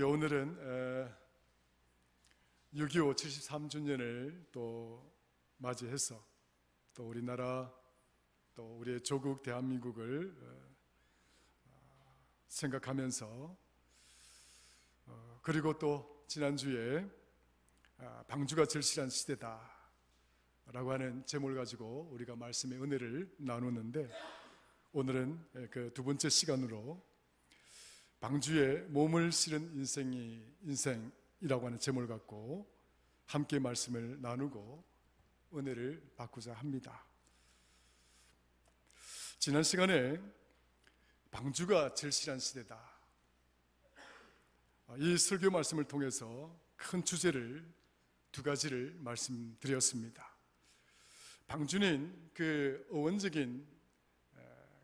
오늘은 6.25 73주년을 또 맞이해서 또 우리나라 또 우리의 조국 대한민국을 생각하면서 그리고 또 지난주에 방주가 절실한 시대다 라고 하는 제목을 가지고 우리가 말씀의 은혜를 나누는데, 오늘은 그 두 번째 시간으로 방주에 몸을 실은 인생이라고 하는 제목을 갖고 함께 말씀을 나누고 은혜를 받고자 합니다. 지난 시간에 방주가 절실한 시대다, 이 설교 말씀을 통해서 큰 주제를 두 가지를 말씀드렸습니다. 방주는 그 어원적인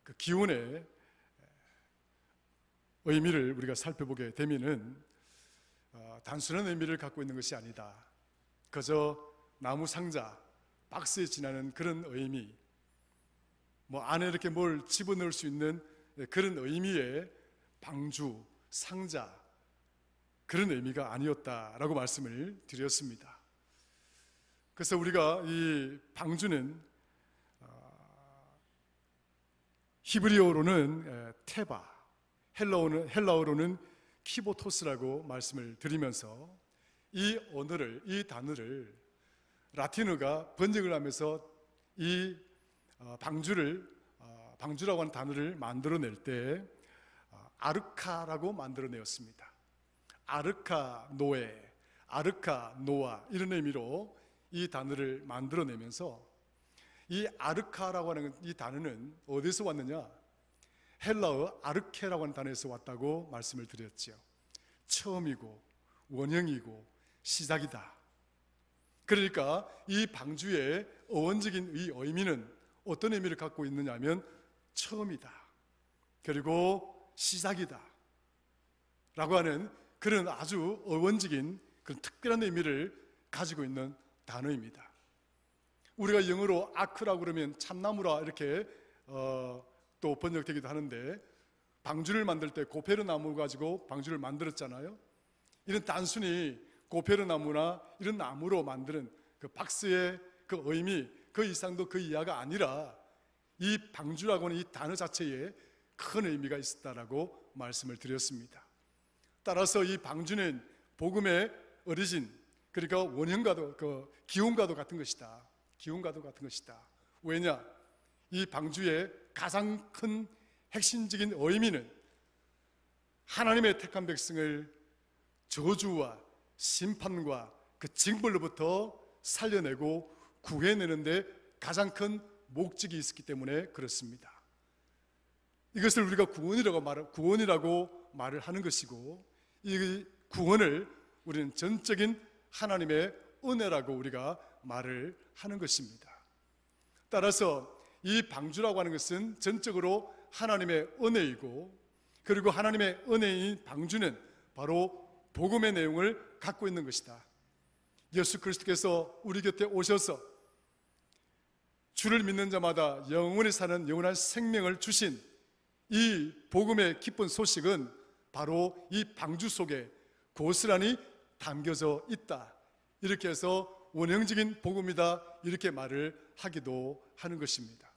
그 기원의 의미를 우리가 살펴보게 되면은 단순한 의미를 갖고 있는 것이 아니다. 그저 나무 상자, 박스에 지나는 그런 의미, 안에 이렇게 뭘 집어넣을 수 있는 그런 의미의 방주, 상자, 그런 의미가 아니었다라고 말씀을 드렸습니다. 그래서 우리가 이 방주는 히브리어로는 테바, 헬라어로는 키보토스라고 말씀을 드리면서 이 언어를, 이 단어를 라틴어가 번역을 하면서 이 방주라고 하는 단어를 만들어낼 때 아르카라고 만들어내었습니다. 아르카 노에, 아르카 노아, 이런 의미로 이 단어를 만들어내면서 이 아르카라고 하는 이 단어는 어디서 왔느냐? 헬라어 아르케라고 하는 단어에서 왔다고 말씀을 드렸죠. 처음이고 원형이고 시작이다. 그러니까 이 방주의 어원적인 이 의미는 어떤 의미를 갖고 있느냐 하면 처음이다, 그리고 시작이다 라고 하는 그런 아주 어원적인 그런 특별한 의미를 가지고 있는 단어입니다. 우리가 영어로 아크라고 그러면 참나무라 이렇게 또 번역되기도 하는데, 방주를 만들 때 고페르 나무 가지고 방주를 만들었잖아요. 이런 단순히 고페르 나무나 이런 나무로 만드는 그 박스의 그 의미, 그 이상도 그 이하가 아니라 이 방주라고 하는 이 단어 자체에 큰 의미가 있었다라고 말씀을 드렸습니다. 따라서 이 방주는 복음의 어리진, 그러니까 원형과도 그 기원과도 같은 것이다. 기원과도 같은 것이다. 왜냐? 이 방주의 가장 큰 핵심적인 의미는 하나님의 택한 백성을 저주와 심판과 그 징벌로부터 살려내고 구해내는데 가장 큰 목적이 있었기 때문에 그렇습니다. 이것을 우리가 구원이라고 말을 하는 것이고, 이 구원을 우리는 전적인 하나님의 은혜라고 우리가 말을 하는 것입니다. 따라서 이 방주라고 하는 것은 전적으로 하나님의 은혜이고, 그리고 하나님의 은혜인 방주는 바로 복음의 내용을 갖고 있는 것이다. 예수 그리스도께서 우리 곁에 오셔서 주를 믿는 자마다 영원히 사는 영원한 생명을 주신 이 복음의 기쁜 소식은 바로 이 방주 속에 고스란히 담겨져 있다. 이렇게 해서 원형적인 복음이다, 이렇게 말을 하기도 하는 것입니다.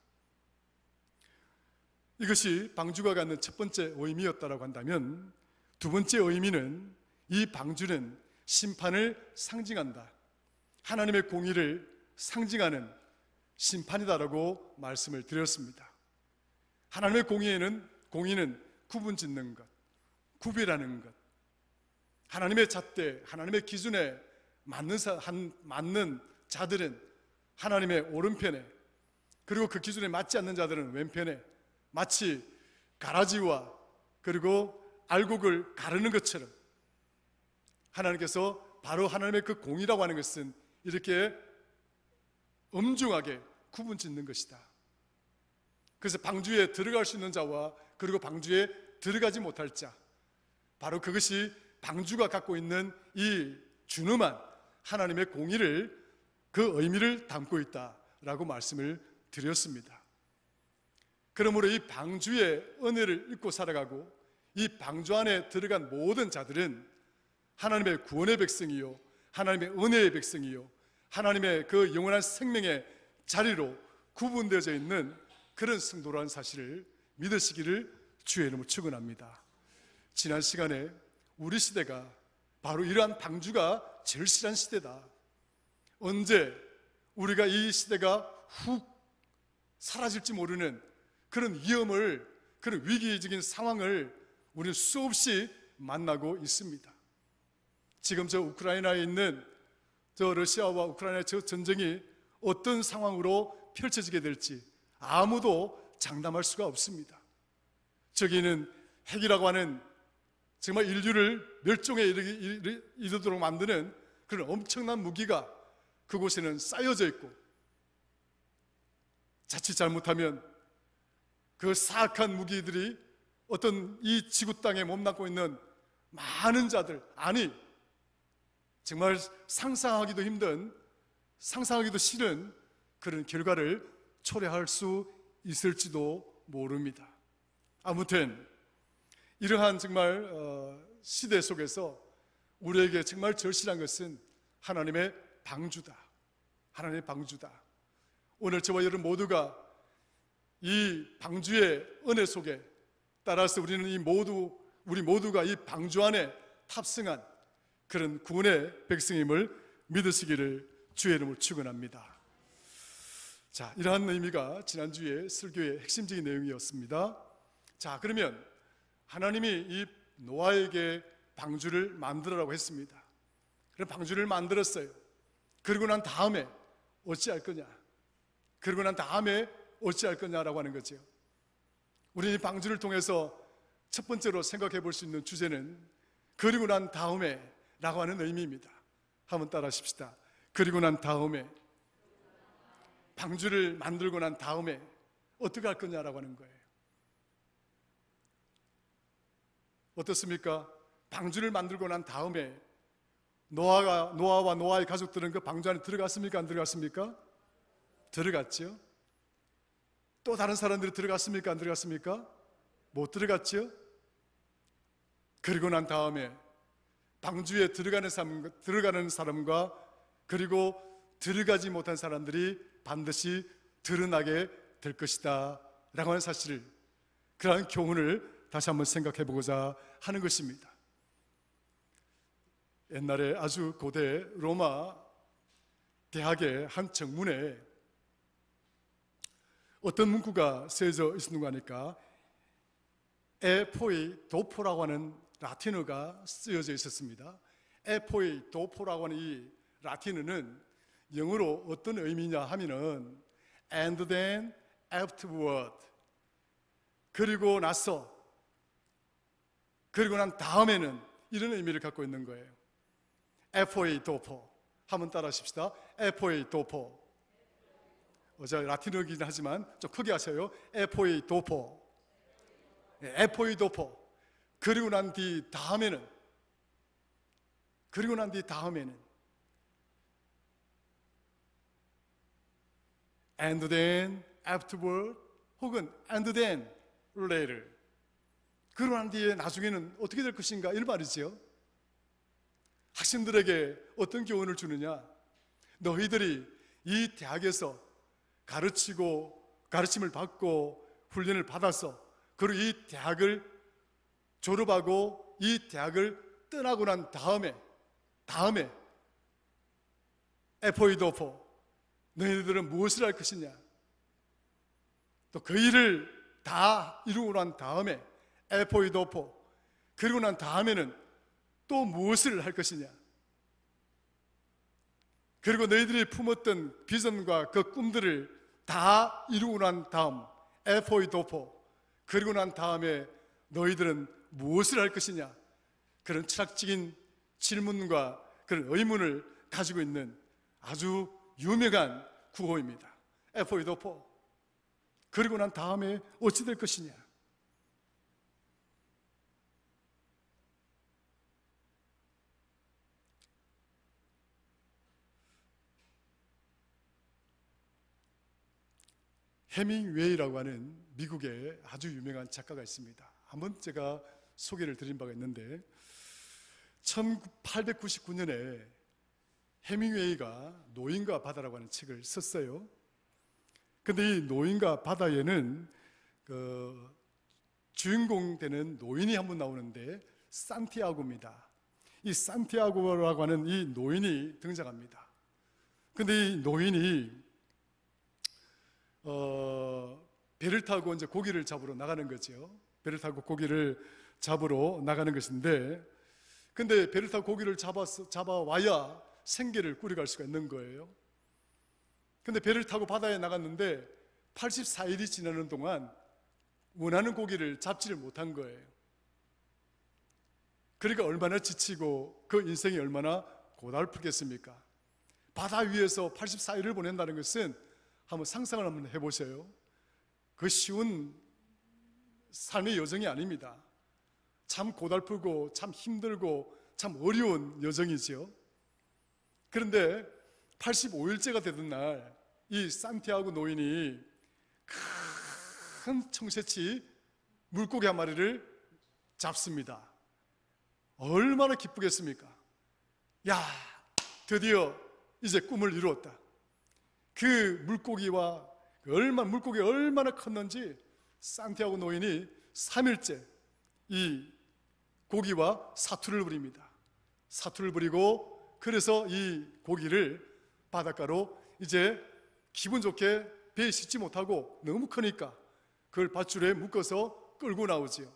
이것이 방주가 갖는 첫 번째 의미였다고 한다면, 두 번째 의미는 이 방주는 심판을 상징한다, 하나님의 공의를 상징하는 심판이다라고 말씀을 드렸습니다. 하나님의 공의는 구분 짓는 것, 구별하는 것, 하나님의 잣대, 하나님의 기준에 맞는 자들은 하나님의 오른편에, 그리고 그 기준에 맞지 않는 자들은 왼편에, 마치 가라지와 그리고 알곡을 가르는 것처럼 하나님께서 바로 하나님의 그 공의라고 하는 것은 이렇게 엄중하게 구분 짓는 것이다. 그래서 방주에 들어갈 수 있는 자와 그리고 방주에 들어가지 못할 자, 바로 그것이 방주가 갖고 있는 이 준엄한 하나님의 공의를, 그 의미를 담고 있다라고 말씀을 드렸습니다. 그러므로 이 방주의 은혜를 잊고 살아가고 이 방주 안에 들어간 모든 자들은 하나님의 구원의 백성이요, 하나님의 은혜의 백성이요, 하나님의 그 영원한 생명의 자리로 구분되어져 있는 그런 성도라는 사실을 믿으시기를 주의 이름으로 축원합니다. 지난 시간에 우리 시대가 바로 이러한 방주가 절실한 시대다. 언제 우리가 이 시대가 훅 사라질지 모르는 그런 위험을, 그런 위기적인 상황을 우리는 수없이 만나고 있습니다. 지금 저 우크라이나에 있는 저 러시아와 우크라이나의 저 전쟁이 어떤 상황으로 펼쳐지게 될지 아무도 장담할 수가 없습니다. 저기는 핵이라고 하는 정말 인류를 멸종에 이르도록 만드는 그런 엄청난 무기가 그곳에는 쌓여져 있고, 자칫 잘못하면 그 사악한 무기들이 어떤 이 지구 땅에 몸담고 있는 많은 자들, 아니 정말 상상하기도 힘든, 상상하기도 싫은 그런 결과를 초래할 수 있을지도 모릅니다. 아무튼 이러한 정말 시대 속에서 우리에게 정말 절실한 것은 하나님의 방주다. 하나님의 방주다. 오늘 저와 여러분 모두가 이 방주의 은혜 속에, 따라서 우리는 우리 모두가 이 방주 안에 탑승한 그런 구원의 백성임을 믿으시기를 주의 이름으로 축원합니다. 자, 이러한 의미가 지난주에 설교의 핵심적인 내용이었습니다. 자, 그러면 하나님이 이 노아에게 방주를 만들어라고 했습니다. 그럼 방주를 만들었어요. 그러고 난 다음에 어찌할 거냐? 그러고 난 다음에 어찌할 거냐라고 하는 거죠. 우리 이 방주를 통해서 첫 번째로 생각해 볼 수 있는 주제는 그리고 난 다음에 라고 하는 의미입니다. 한번 따라 하십시다. 그리고 난 다음에, 방주를 만들고 난 다음에 어떻게 할 거냐라고 하는 거예요. 어떻습니까? 방주를 만들고 난 다음에 노아와 노아의 가족들은 그 방주 안에 들어갔습니까? 안 들어갔습니까? 들어갔죠. 또 다른 사람들이 들어갔습니까? 안 들어갔습니까? 못 들어갔죠. 그리고 난 다음에 방주에 들어가는 사람과 그리고 들어가지 못한 사람들이 반드시 드러나게 될 것이다 라고 하는 사실을, 그러한 교훈을 다시 한번 생각해 보고자 하는 것입니다. 옛날에 아주 고대 로마 대학의 한 정문에 어떤 문구가 쓰여져 있었는가 하니까 에포이 도포라고 하는 라틴어가 쓰여져 있었습니다. 에포이 도포라고 하는 이 라틴어는 영어로 어떤 의미냐 하면은 and then afterward, 그리고 나서, 그리고 난 다음에는, 이런 의미를 갖고 있는 거예요. 에포이 도포. 한번 따라 하십시다. 에포이 도포. 제가 라틴어이긴 하지만 좀 크게 하세요. 에포이 도포. 에포이 도포. 그리고 난 뒤 다음에는, 그리고 난 뒤 다음에는 and then afterward, 혹은 and then later, 그러고 난 뒤에 나중에는 어떻게 될 것인가, 이런 말이죠. 학생들에게 어떤 교훈을 주느냐? 너희들이 이 대학에서 가르침을 받고 훈련을 받아서, 그리고 이 대학을 졸업하고 이 대학을 떠나고 난 다음에 에포이도포, 너희들은 무엇을 할 것이냐? 또 그 일을 다 이루고 난 다음에 에포이도포, 그리고 난 다음에는 또 무엇을 할 것이냐? 그리고 너희들이 품었던 비전과 그 꿈들을 다 이루고 난 다음 에포이도포, 그리고 난 다음에 너희들은 무엇을 할 것이냐? 그런 철학적인 질문과 그런 의문을 가지고 있는 아주 유명한 구호입니다. 에포이도포. 그리고 난 다음에 어찌 될 것이냐? 해밍웨이라고 하는 미국의 아주 유명한 작가가 있습니다. 한번 제가 소개를 드린 바가 있는데, 1899년에 해밍웨이가 노인과 바다라고 하는 책을 썼어요. 근데 이 노인과 바다에는 주인공 되는 노인이 한 분 나오는데 산티아고입니다. 이 산티아고라고 하는 이 노인이 등장합니다. 근데 이 노인이 배를 타고 이제 고기를 잡으러 나가는 거죠. 배를 타고 고기를 잡으러 나가는 것인데, 근데 배를 타고 고기를 잡아와야 생계를 꾸려갈 수가 있는 거예요. 근데 배를 타고 바다에 나갔는데 84일이 지나는 동안 원하는 고기를 잡지를 못한 거예요. 그러니까 얼마나 지치고 그 인생이 얼마나 고달프겠습니까? 바다 위에서 84일을 보낸다는 것은 한번 상상을 한번 해보세요. 그 쉬운 삶의 여정이 아닙니다. 참 고달프고 참 힘들고 참 어려운 여정이죠. 그런데 85일째가 되던 날 이 산티아고 노인이 큰 청새치 물고기 한 마리를 잡습니다. 얼마나 기쁘겠습니까? 야, 드디어 이제 꿈을 이루었다. 그 물고기가 얼마나 컸는지 산티아고 노인이 3일째 이 고기와 사투를 벌입니다. 사투를 벌이고, 그래서 이 고기를 바닷가로 이제 기분 좋게 배에 싣지 못하고 너무 크니까 그걸 밧줄에 묶어서 끌고 나오지요.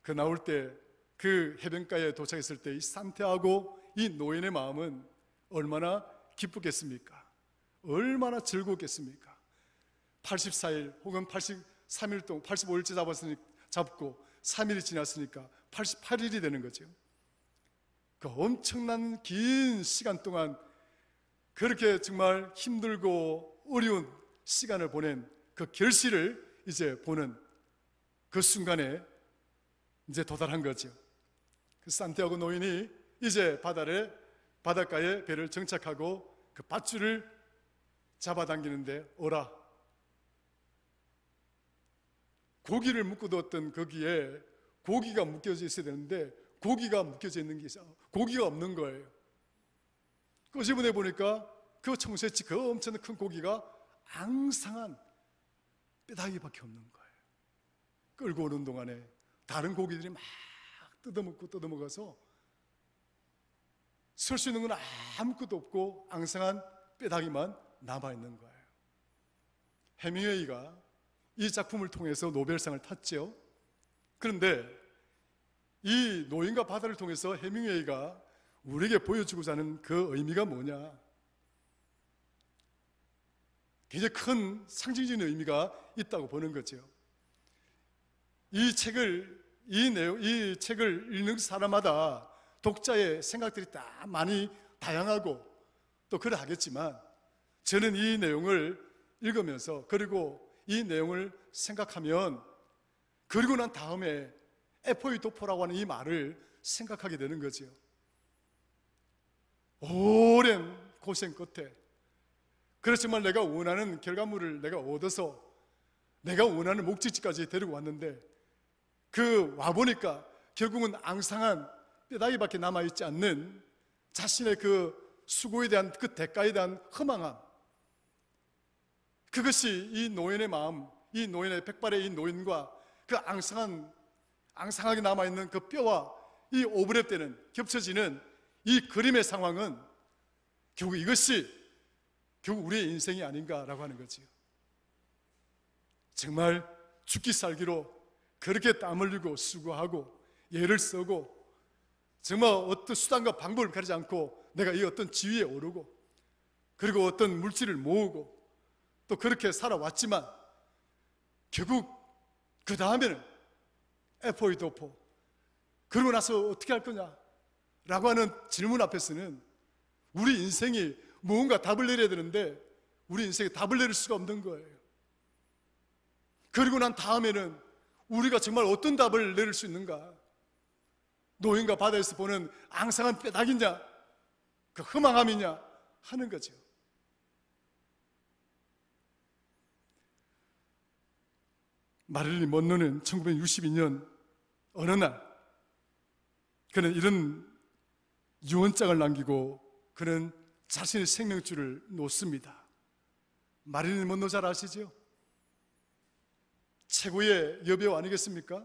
그 나올 때, 그 해변가에 도착했을 때 이 산티아고 이 노인의 마음은 얼마나 기쁘겠습니까? 얼마나 즐겁겠습니까? 84일 혹은 83일 동안 85일째 잡고 3일이 지났으니까 88일이 되는 거죠. 그 엄청난 긴 시간 동안 그렇게 정말 힘들고 어려운 시간을 보낸 그 결실을 이제 보는 그 순간에 이제 도달한 거죠. 그 산티아고 노인이 이제 바닷가에 배를 정착하고 그 밧줄을 잡아당기는데, 어라, 고기를 묶어두었던 거기에 고기가 묶여져 있어야 되는데 고기가 묶여져 있는 게 고기가 없는 거예요. 끄집어내 보니까 그 청새치, 그 엄청난 큰 고기가 앙상한 뼈다귀밖에 없는 거예요. 끌고 오는 동안에 다른 고기들이 막 뜯어먹어서 설 수 있는 건 아무것도 없고 앙상한 뼈다귀만 남아있는 거예요. 해밍웨이가 이 작품을 통해서 노벨상을 탔죠. 그런데 이 노인과 바다를 통해서 해밍웨이가 우리에게 보여주고자 하는 그 의미가 뭐냐? 굉장히 큰 상징적인 의미가 있다고 보는 거죠. 이 책을 읽는 사람마다 독자의 생각들이 다 많이 다양하고 또 그러하겠지만, 저는 이 내용을 읽으면서, 그리고 이 내용을 생각하면, 그리고 난 다음에 에포이도포라고 하는 이 말을 생각하게 되는 거죠. 오랜 고생 끝에 그렇지만 내가 원하는 결과물을 내가 얻어서 내가 원하는 목적지까지 데리고 왔는데, 그 와보니까 결국은 앙상한 뼈다귀밖에 남아있지 않는 자신의 그 수고에 대한 그 대가에 대한 허망함, 그것이 이 노인의 마음, 이 노인의 백발의 이 노인과 그 앙상하게 남아있는 그 뼈와 이 오버랩되는, 겹쳐지는 이 그림의 상황은 결국 이것이 결국 우리의 인생이 아닌가라고 하는 거지요. 정말 죽기 살기로 그렇게 땀 흘리고 수고하고 애를 쓰고 정말 어떤 수단과 방법을 가리지 않고 내가 이 어떤 지위에 오르고 그리고 어떤 물질을 모으고 또 그렇게 살아왔지만, 결국 그 다음에는 에포이도포, 그러고 나서 어떻게 할 거냐 라고 하는 질문 앞에서는 우리 인생이 무언가 답을 내려야 되는데 우리 인생에 답을 내릴 수가 없는 거예요. 그리고 난 다음에는 우리가 정말 어떤 답을 내릴 수 있는가? 노인과 바다에서 보는 앙상한 뼈다귀냐, 그 허망함이냐 하는 거죠. 마릴린 먼로는 1962년 어느 날 그는 이런 유언장을 남기고 그는 자신의 생명줄을 놓습니다. 마릴린 먼로 잘 아시죠? 최고의 여배우 아니겠습니까?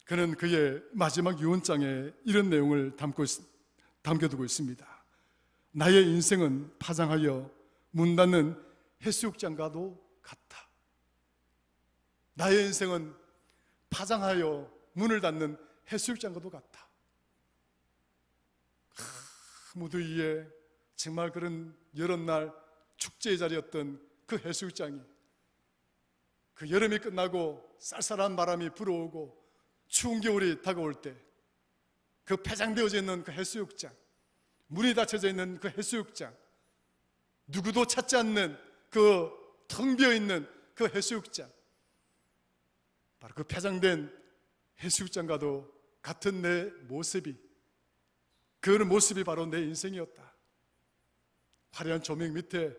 그는 그의 마지막 유언장에 이런 내용을 담겨두고 있습니다. 나의 인생은 파장하여 문 닫는 해수욕장과도 같다. 나의 인생은 파장하여 문을 닫는 해수욕장과도 같다. 무더위에 정말 그런 여름날 축제의 자리였던 그 해수욕장이 그 여름이 끝나고 쌀쌀한 바람이 불어오고 추운 겨울이 다가올 때 그 폐장되어져 있는 그 해수욕장, 문이 닫혀져 있는 그 해수욕장, 누구도 찾지 않는 그 텅 비어있는 그 해수욕장, 바로 그 폐장된 해수욕장과도 같은 내 모습이, 그 모습이 바로 내 인생이었다. 화려한 조명 밑에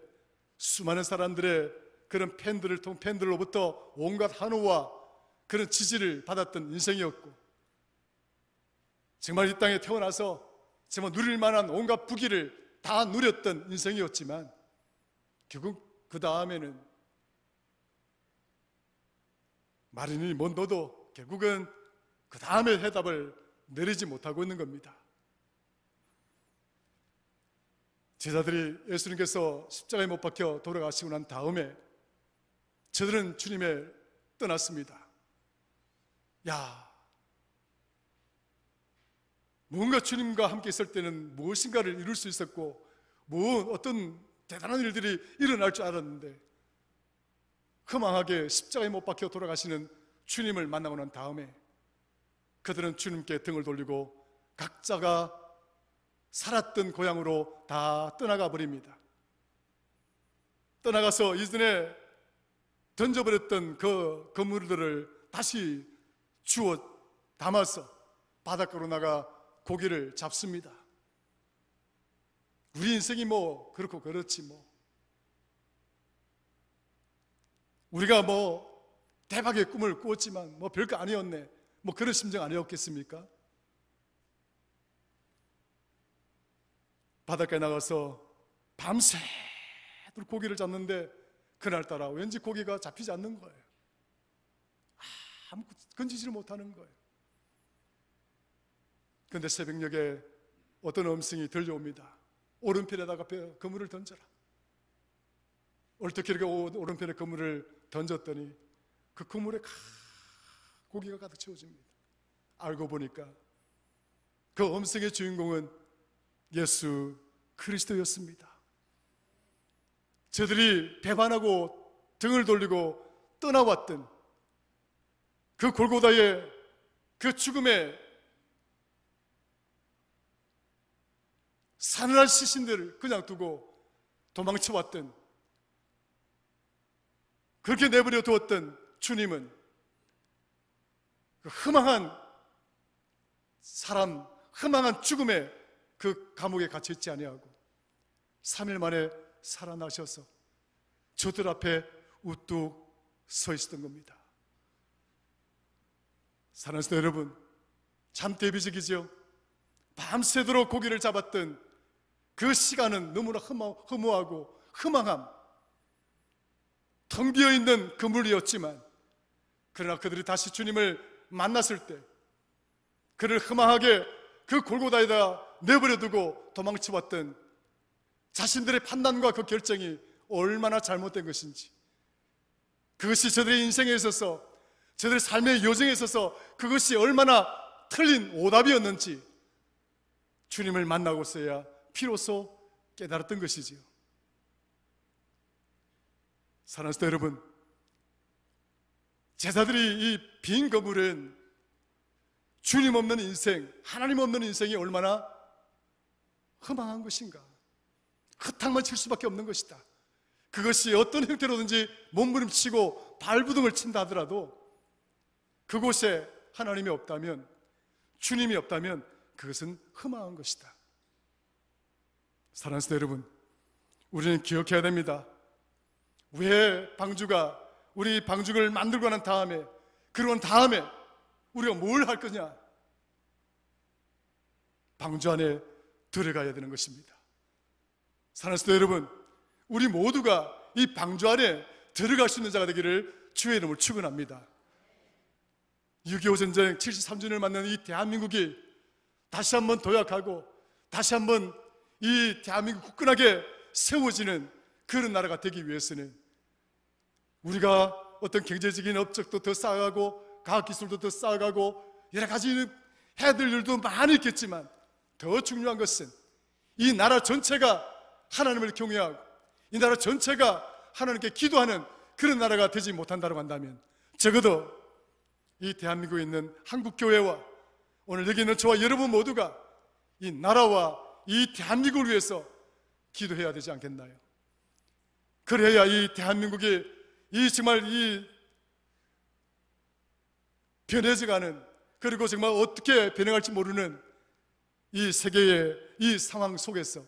수많은 사람들의 그런 팬들로부터 온갖 환호와 그런 지지를 받았던 인생이었고, 정말 이 땅에 태어나서 정말 누릴 만한 온갖 부귀를 다 누렸던 인생이었지만, 결국 그 다음에는 마릴린 먼로도 결국은 그 다음에 해답을 내리지 못하고 있는 겁니다. 제자들이 예수님께서 십자가에 못 박혀 돌아가시고 난 다음에 저들은 주님을 떠났습니다. 뭔가 주님과 함께 있을 때는 무엇인가를 이룰 수 있었고 어떤 대단한 일들이 일어날 줄 알았는데, 허망하게 십자가에 못 박혀 돌아가시는 주님을 만나고 난 다음에 그들은 주님께 등을 돌리고 각자가 살았던 고향으로 다 떠나가 버립니다. 떠나가서 이전에 던져버렸던 그 그물들을 다시 주워 담아서 바닷가로 나가 고기를 잡습니다. 우리 인생이 뭐 그렇고 그렇지 뭐. 우리가 뭐 대박의 꿈을 꾸었지만 뭐 별거 아니었네, 뭐 그런 심정 아니었겠습니까? 바닷가에 나가서 밤새도록 고기를 잡는데 그날따라 왠지 고기가 잡히지 않는 거예요. 아무것도 건지지를 못하는 거예요. 그런데 새벽녘에 어떤 음성이 들려옵니다. 오른편에다가 그물을 던져라. 어떻게 이렇게 오른편에 그물을 던졌더니 그 그물에 고기가 가득 채워집니다. 알고 보니까 그 음성의 주인공은 예수 그리스도였습니다. 저들이 배반하고 등을 돌리고 떠나왔던 그 골고다의 그 죽음의 사늘한 시신들을 그냥 두고 도망쳐왔던, 그렇게 내버려 두었던 주님은 그 허망한 사람, 허망한 죽음의 그 감옥에 갇혀있지 아니하고 3일 만에 살아나셔서 저들 앞에 우뚝 서 있었던 겁니다. 사랑하는 성도 여러분, 참 대비적이죠. 밤새도록 고기를 잡았던 그 시간은 너무나 허무하고 허망함, 텅 비어있는 그물이었지만, 그러나 그들이 다시 주님을 만났을 때 그를 허망하게 그 골고다에다 내버려두고 도망쳐왔던 자신들의 판단과 그 결정이 얼마나 잘못된 것인지, 그것이 저들의 인생에 있어서, 저들의 삶의 여정에 있어서 그것이 얼마나 틀린 오답이었는지 주님을 만나고서야 비로소 깨달았던 것이지요. 사랑하는 성도 여러분, 제자들이 이 빈 그물은 주님 없는 인생, 하나님 없는 인생이 얼마나 허망한 것인가, 흙탕만 칠 수밖에 없는 것이다. 그것이 어떤 형태로든지 몸부림치고 발부둥을 친다 하더라도 그곳에 하나님이 없다면, 주님이 없다면 그것은 허망한 것이다. 사랑하는 성도 여러분, 우리는 기억해야 됩니다. 왜 우리 방죽을 만들고 난 다음에, 그러고 난 다음에 우리가 뭘 할 거냐? 방주 안에 들어가야 되는 것입니다. 사랑하는 성도 여러분, 우리 모두가 이 방주 안에 들어갈 수 있는 자가 되기를 주의 이름으로 축원합니다. 6.25 전쟁 73주년을 맞는 이 대한민국이 다시 한번 도약하고 다시 한번 이 대한민국 굳건하게 세워지는 그런 나라가 되기 위해서는 우리가 어떤 경제적인 업적도 더 쌓아가고 과학기술도 더 쌓아가고 여러 가지 해야 될 일도 많이 있겠지만 더 중요한 것은 이 나라 전체가 하나님을 경외하고 이 나라 전체가 하나님께 기도하는 그런 나라가 되지 못한다고 한다면 적어도 이 대한민국에 있는 한국교회와 오늘 여기 있는 저와 여러분 모두가 이 나라와 이 대한민국을 위해서 기도해야 되지 않겠나요? 그래야 이 대한민국이 이 정말 이 변해져가는, 그리고 정말 어떻게 변해갈지 모르는 이 세계의 이 상황 속에서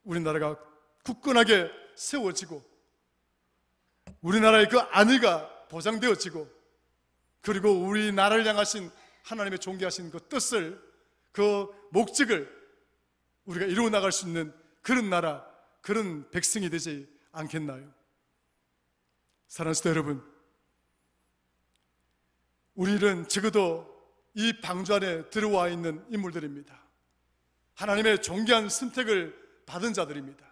우리나라가 굳건하게 세워지고 우리나라의 그 안위가 보장되어지고 그리고 우리나라를 향하신 하나님의 존귀하신 그 뜻을, 그 목적을 우리가 이루어 나갈 수 있는 그런 나라, 그런 백성이 되지 않겠나요? 사랑하는 성도 여러분, 우리는 적어도 이 방주 안에 들어와 있는 인물들입니다. 하나님의 존귀한 선택을 받은 자들입니다.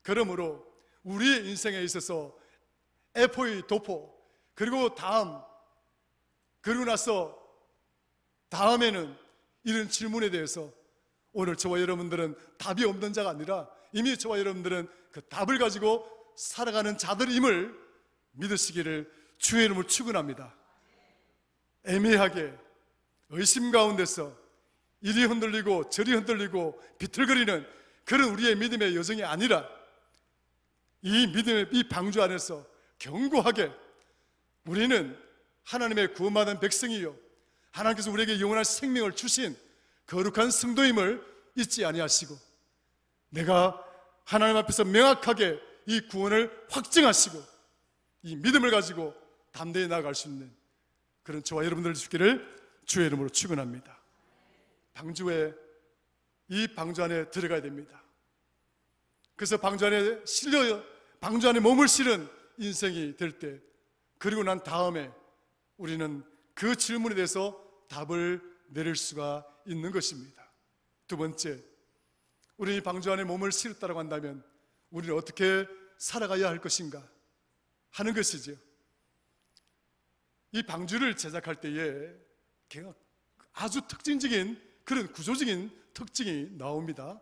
그러므로 우리의 인생에 있어서 F의 도포, 그리고 그리고 나서 다음에는 이런 질문에 대해서 오늘 저와 여러분들은 답이 없는 자가 아니라 이미 저와 여러분들은 그 답을 가지고 살아가는 자들임을 믿으시기를 주의 이름으로 축원합니다. 애매하게 의심 가운데서 이리 흔들리고 저리 흔들리고 비틀거리는 그런 우리의 믿음의 여정이 아니라 이 믿음의 이 방주 안에서 견고하게 우리는 하나님의 구원받은 백성이요 하나님께서 우리에게 영원한 생명을 주신 거룩한 성도임을 잊지 아니하시고 내가 하나님 앞에서 명확하게 이 구원을 확증하시고 이 믿음을 가지고 담대히 나아갈 수 있는 그런 저와 여러분들 주기를 주의 이름으로 축원합니다. 이 방주 안에 들어가야 됩니다. 그래서 방주 안에 몸을 실은 인생이 될 때, 그리고 난 다음에 우리는 그 질문에 대해서 답을 내릴 수가 있는 것입니다. 두 번째, 우리 방주 안에 몸을 실었다고 한다면 우리는 어떻게 살아가야 할 것인가 하는 것이죠. 이 방주를 제작할 때에 아주 특징적인 그런 구조적인 특징이 나옵니다.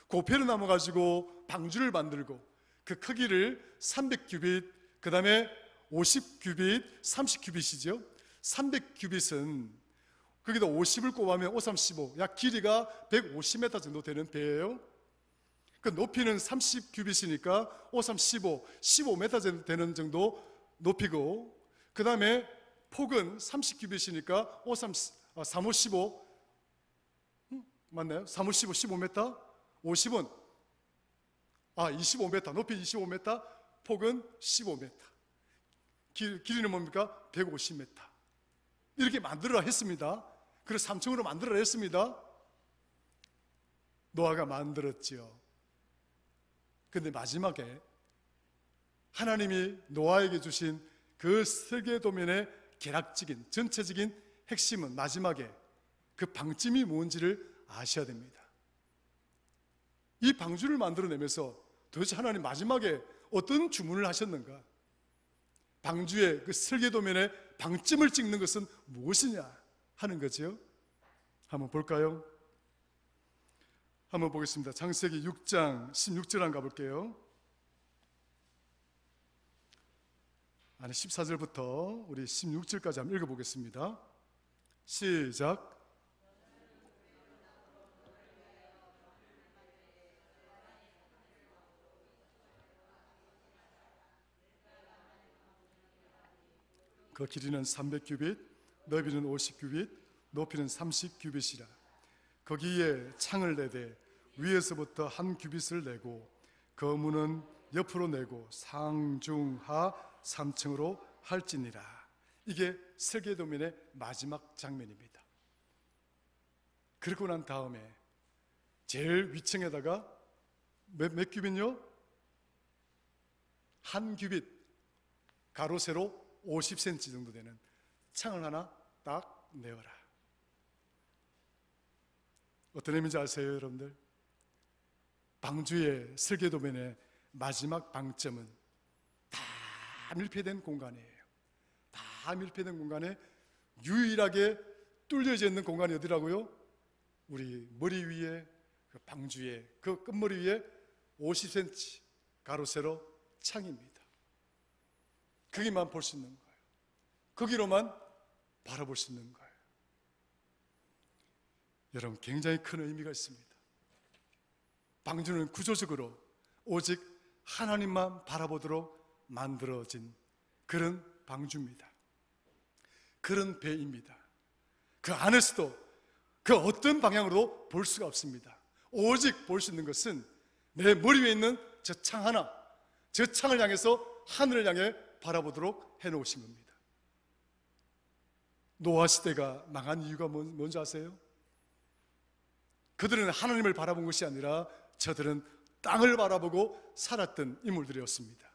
고패로 나무 가지고 방주를 만들고 그 크기를 300규빗, 그 다음에 50규빗, 30규빗이죠. 300규빗은 거기다 50을 곱하면 5, 3, 15, 약 길이가 150m 정도 되는 배예요. 그 높이는 30규빗이니까 5, 3, 15, 15m 정도 되는 정도 높이고, 그 다음에 폭은 30규빗이니까 5, 3, 3, 5, 15 맞나요? 3, 5, 15, 15m? 50은 25m, 높이 25m, 폭은 15m, 길이는 뭡니까? 150m. 이렇게 만들어라 했습니다. 그래서 3층으로 만들어라 했습니다. 노아가 만들었지요. 그런데 마지막에 하나님이 노아에게 주신 그 설계 도면의 개략적인 전체적인 핵심은 마지막에 그 방점이 뭔지를 아셔야 됩니다. 이 방주를 만들어내면서 도대체 하나님 마지막에 어떤 주문을 하셨는가? 방주의 그 설계도면에 방점을 찍는 것은 무엇이냐 하는 거죠. 한번 볼까요? 한번 보겠습니다. 창세기 6장 16절 한번 가볼게요. 14절부터 우리 16절까지 한번 읽어보겠습니다. 시작. 그 길이는 300규빗, 너비는 50규빗, 높이는 30규빗이라. 거기에 창을 내되 위에서부터 한 규빗을 내고 그 문은 옆으로 내고 상중하 3층으로 할지니라. 이게 설계도면의 마지막 장면입니다. 그러고 난 다음에 제일 위층에다가 몇 규빗요? 한 규빗, 가로 세로 50cm 정도 되는 창을 하나 딱 내어라. 어떤 의미인지 아세요, 여러분들? 방주의 설계도면의 마지막 방점은 다 밀폐된 공간이에요. 다 밀폐된 공간에 유일하게 뚫려져 있는 공간이 어디라고요? 우리 머리 위에, 그 방주의 그 끝머리 위에 50cm 가로 세로 창입니다. 거기만 볼 수 있는 거예요. 거기로만 바라볼 수 있는 거예요. 여러분, 굉장히 큰 의미가 있습니다. 방주는 구조적으로 오직 하나님만 바라보도록 만들어진 그런 방주입니다. 그런 배입니다. 그 안에서도 그 어떤 방향으로 볼 수가 없습니다. 오직 볼 수 있는 것은 내 머리 위에 있는 저 창 하나, 저 창을 향해서 하늘을 향해 바라보도록 해놓으신 겁니다. 노아 시대가 망한 이유가 뭔지 아세요? 그들은 하나님을 바라본 것이 아니라 저들은 땅을 바라보고 살았던 인물들이었습니다.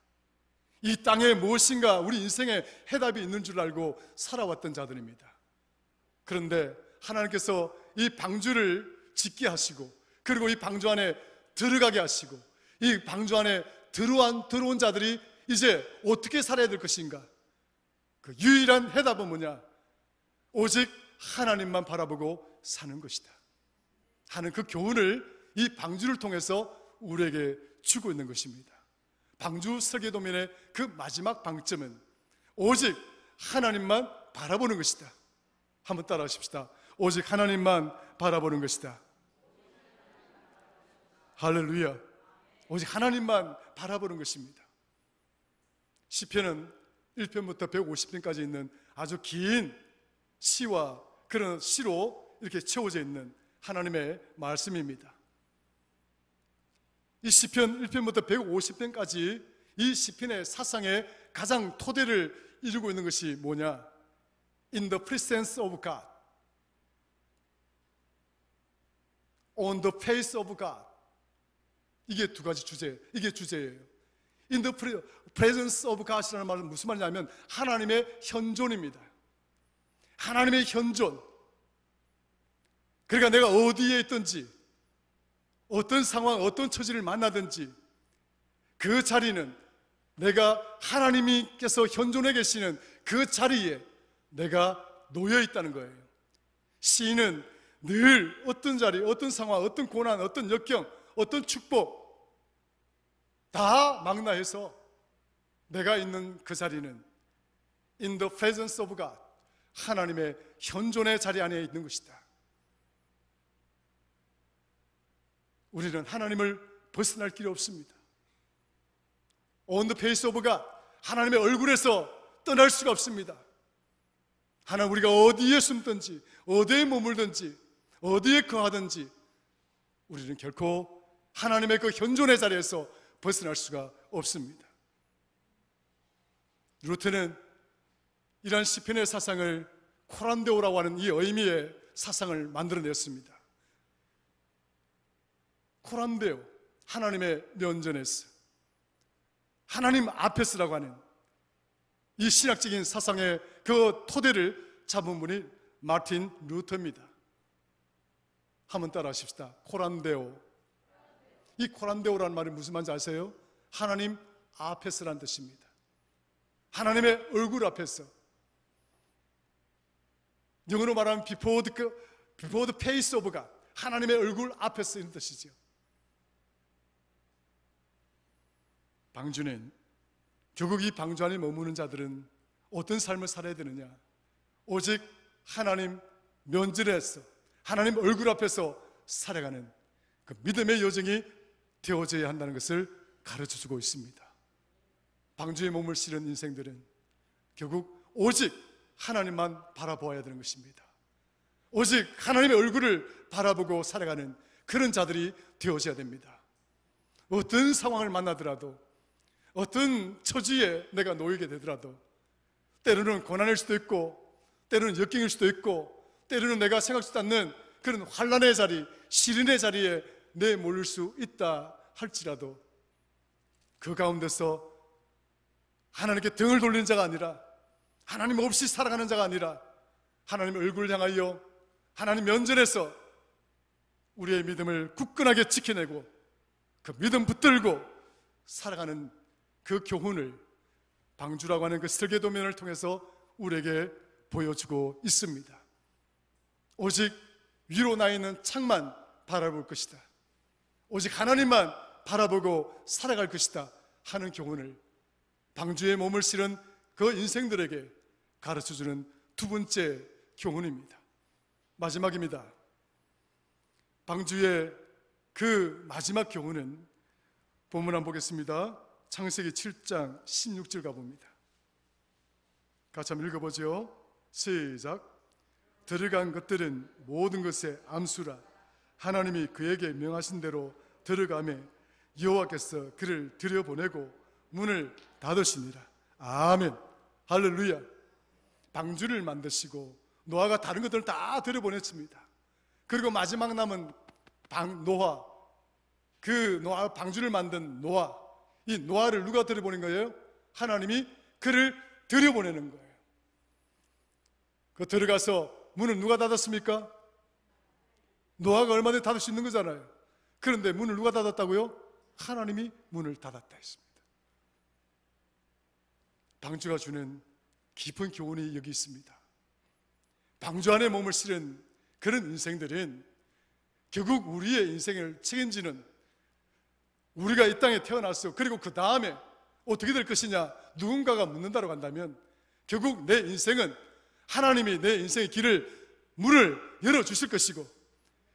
이 땅에 무엇인가 우리 인생에 해답이 있는 줄 알고 살아왔던 자들입니다. 그런데 하나님께서 이 방주를 짓게 하시고, 그리고 이 방주 안에 들어가게 하시고, 이 방주 안에 들어온 자들이 이제 어떻게 살아야 될 것인가? 그 유일한 해답은 뭐냐? 오직 하나님만 바라보고 사는 것이다 하는 그 교훈을 이 방주를 통해서 우리에게 주고 있는 것입니다. 방주 설계도면의 그 마지막 방점은 오직 하나님만 바라보는 것이다. 한번 따라 하십시다. 오직 하나님만 바라보는 것이다. 할렐루야. 오직 하나님만 바라보는 것입니다. 시편은 1편부터 150편까지 있는 아주 긴 시와 그런 시로 이렇게 채워져 있는 하나님의 말씀입니다. 이 시편 1편부터 150편까지 이 시편의 사상의 가장 토대를 이루고 있는 것이 뭐냐? In the presence of God, on the face of God. 이게 두 가지 주제, 이게 주제예요. In the presence of God이라는 말은 무슨 말이냐면 하나님의 현존입니다. 하나님의 현존. 그러니까 내가 어디에 있든지, 어떤 상황, 어떤 처지를 만나든지 그 자리는 내가 하나님께서 현존해 계시는 그 자리에 내가 놓여 있다는 거예요. 시인은 늘 어떤 자리, 어떤 상황, 어떤 고난, 어떤 역경, 어떤 축복 다 망라해서 내가 있는 그 자리는 in the presence of God, 하나님의 현존의 자리 안에 있는 것이다. 우리는 하나님을 벗어날 길이 없습니다. On the face of God, 하나님의 얼굴에서 떠날 수가 없습니다. 하나님, 우리가 어디에 숨든지, 어디에 머물든지, 어디에 거하든지 우리는 결코 하나님의 그 현존의 자리에서 벗어날 수가 없습니다. 루터는 이러한 시편의 사상을 코란데오라고 하는 이 의미의 사상을 만들어냈습니다. 코란데오, 하나님의 면전에서, 하나님 앞에서라고 하는 이 신학적인 사상의 그 토대를 잡은 분이 마틴 루터입니다. 한번 따라 하십시다. 코란데오. 이 코란데오라는 말이 무슨 말인지 아세요? 하나님 앞에서라는 뜻입니다. 하나님의 얼굴 앞에서. 영어로 말하면 before the face of God, 하나님의 얼굴 앞에서 이런 뜻이죠. 방주는 결국 이 방주 안에 머무는 자들은 어떤 삶을 살아야 되느냐? 오직 하나님 면전에서, 하나님 얼굴 앞에서 살아가는 그 믿음의 여정이 되어져야 한다는 것을 가르쳐주고 있습니다. 방주에 몸을 실은 인생들은 결국 오직 하나님만 바라보아야 되는 것입니다. 오직 하나님의 얼굴을 바라보고 살아가는 그런 자들이 되어져야 됩니다. 어떤 상황을 만나더라도, 어떤 처지에 내가 놓이게 되더라도, 때로는 고난일 수도 있고 때로는 역경일 수도 있고, 때로는 내가 생각지도 않는 그런 환난의 자리, 시련의 자리에 내몰릴 수 있다 할지라도 그 가운데서 하나님께 등을 돌리는 자가 아니라, 하나님 없이 살아가는 자가 아니라 하나님 얼굴을 향하여 하나님 면전에서 우리의 믿음을 굳건하게 지켜내고 그 믿음 붙들고 살아가는 그 교훈을 방주라고 하는 그 설계도면을 통해서 우리에게 보여주고 있습니다. 오직 위로 나 있는 창만 바라볼 것이다, 오직 하나님만 바라보고 살아갈 것이다 하는 교훈을 방주에 몸을 실은 그 인생들에게 가르쳐주는 두 번째 교훈입니다. 마지막입니다. 방주의 그 마지막 교훈은 본문 한번 보겠습니다. 창세기 7장 16절 가봅니다. 같이 한번 읽어보죠. 시작. 들어간 것들은 모든 것의 암수라. 하나님이 그에게 명하신 대로 들어가매 여호와께서 그를 들여보내고 문을 닫으시니라. 아멘. 할렐루야. 방주를 만드시고 노아가 다른 것들을 다 들여보냈습니다. 그리고 마지막 남은 노아, 그 노아, 방주를 만든 노아, 이 노아를 누가 들여보낸 거예요? 하나님이 그를 들여보내는 거예요. 그 들어가서 문을 누가 닫았습니까? 노아가 얼마든지 닫을 수 있는 거잖아요. 그런데 문을 누가 닫았다고요? 하나님이 문을 닫았다 했습니다. 방주가 주는 깊은 교훈이 여기 있습니다. 방주 안에 몸을 실은 그런 인생들은 결국 우리의 인생을 책임지는, 우리가 이 땅에 태어났어, 그리고 그 다음에 어떻게 될 것이냐 누군가가 묻는다고 한다면 결국 내 인생은 하나님이 내 인생의 길을, 문을 열어주실 것이고,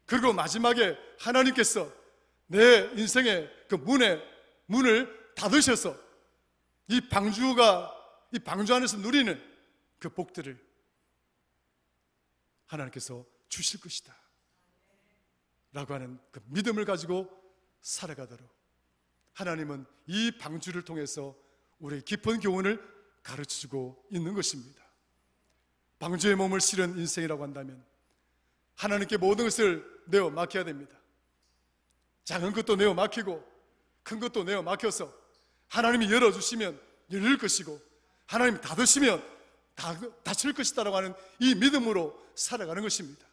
그리고 마지막에 하나님께서 내 인생의 그 문을 닫으셔서 이 방주 안에서 누리는 그 복들을 하나님께서 주실 것이다 라고 하는 그 믿음을 가지고 살아가도록 하나님은 이 방주를 통해서 우리의 깊은 교훈을 가르쳐주고 있는 것입니다. 방주에 몸을 실은 인생이라고 한다면 하나님께 모든 것을 내어 맡겨야 됩니다. 작은 것도 내어 맡기고 큰 것도 내어 맡겨서 하나님이 열어주시면 열릴 것이고 하나님이 닫으시면 닫힐 것이다라고 하는 이 믿음으로 살아가는 것입니다.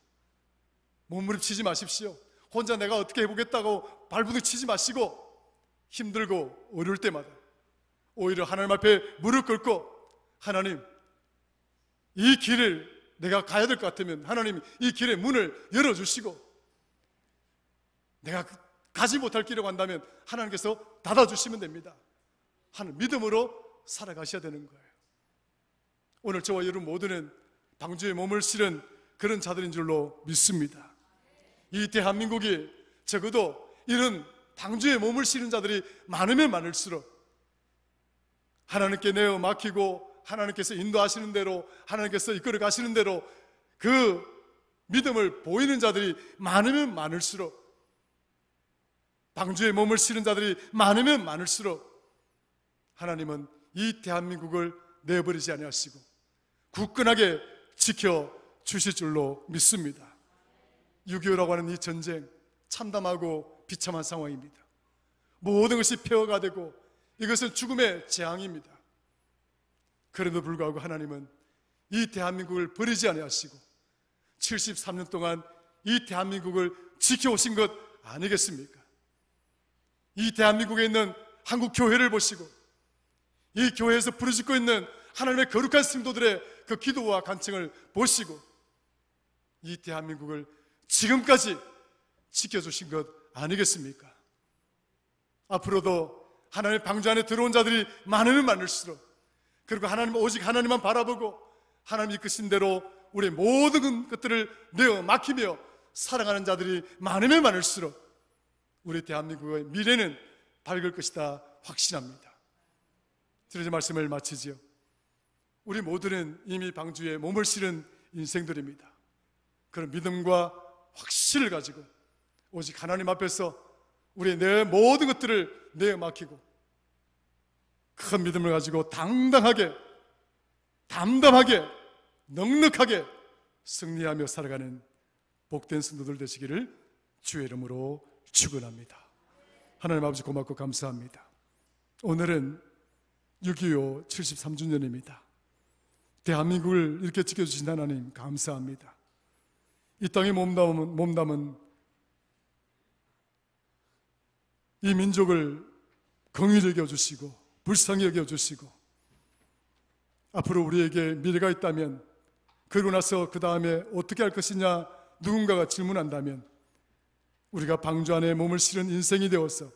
몸부림치지 마십시오. 혼자 내가 어떻게 해보겠다고 발부둥치지 마시고 힘들고 어려울 때마다 오히려 하나님 앞에 무릎 꿇고 하나님, 이 길을 내가 가야 될 것 같으면 하나님 이 길의 문을 열어주시고, 내가 가지 못할 길이라고 한다면 하나님께서 닫아주시면 됩니다 하는 믿음으로 살아가셔야 되는 거예요. 오늘 저와 여러분 모두는 방주에 몸을 실은 그런 자들인 줄로 믿습니다. 이 대한민국이 적어도 이런 방주에 몸을 실은 자들이 많으면 많을수록 하나님께 내어 맡기고 하나님께서 인도하시는 대로, 하나님께서 이끌어 가시는 대로 그 믿음을 보이는 자들이 많으면 많을수록, 방주에 몸을 실은 자들이 많으면 많을수록 하나님은 이 대한민국을 내버리지 아니하시고 굳건하게 지켜주실 줄로 믿습니다. 6.25라고 하는 이 전쟁, 참담하고 비참한 상황입니다. 모든 것이 폐허가 되고 이것은 죽음의 재앙입니다. 그럼에도 불구하고 하나님은 이 대한민국을 버리지 아니하시고 73년 동안 이 대한민국을 지켜오신 것 아니겠습니까? 이 대한민국에 있는 한국 교회를 보시고 이 교회에서 부르짖고 있는 하나님의 거룩한 성도들의 그 기도와 간청을 보시고 이 대한민국을 지금까지 지켜주신 것 아니겠습니까? 앞으로도 하나님의 방주 안에 들어온 자들이 많으면 많을수록, 그리고 하나님, 오직 하나님만 바라보고 하나님 이끄신 대로 우리의 모든 것들을 내어 맡기며 살아가는 자들이 많으면 많을수록 우리 대한민국의 미래는 밝을 것이다 확신합니다. 드리는 말씀을 마치지요. 우리 모두는 이미 방주에 몸을 실은 인생들입니다. 그런 믿음과 확신을 가지고 오직 하나님 앞에서 우리의 내 모든 것들을 내어 맡기고 큰 믿음을 가지고 당당하게 담담하게 넉넉하게 승리하며 살아가는 복된 성도들 되시기를 주의 이름으로 축원합니다. 하나님 아버지 고맙고 감사합니다. 오늘은 6.25 73주년입니다. 대한민국을 이렇게 지켜주신 하나님 감사합니다. 이 땅에 몸담은 이 민족을 긍휼히 여겨주시고 불쌍히 여겨주시고 앞으로 우리에게 미래가 있다면, 그러고 나서 그 다음에 어떻게 할 것이냐 누군가가 질문한다면 우리가 방주 안에 몸을 실은 인생이 되어서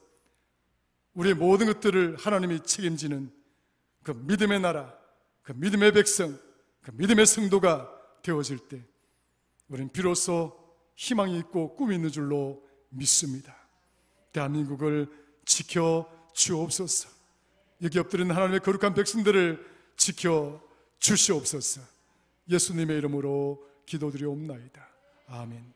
우리의 모든 것들을 하나님이 책임지는 그 믿음의 나라, 그 믿음의 백성, 그 믿음의 성도가 되어질 때 우리는 비로소 희망이 있고 꿈이 있는 줄로 믿습니다. 대한민국을 지켜 주옵소서. 여기 엎드린 하나님의 거룩한 백성들을 지켜 주시옵소서. 예수님의 이름으로 기도드리옵나이다. 아멘.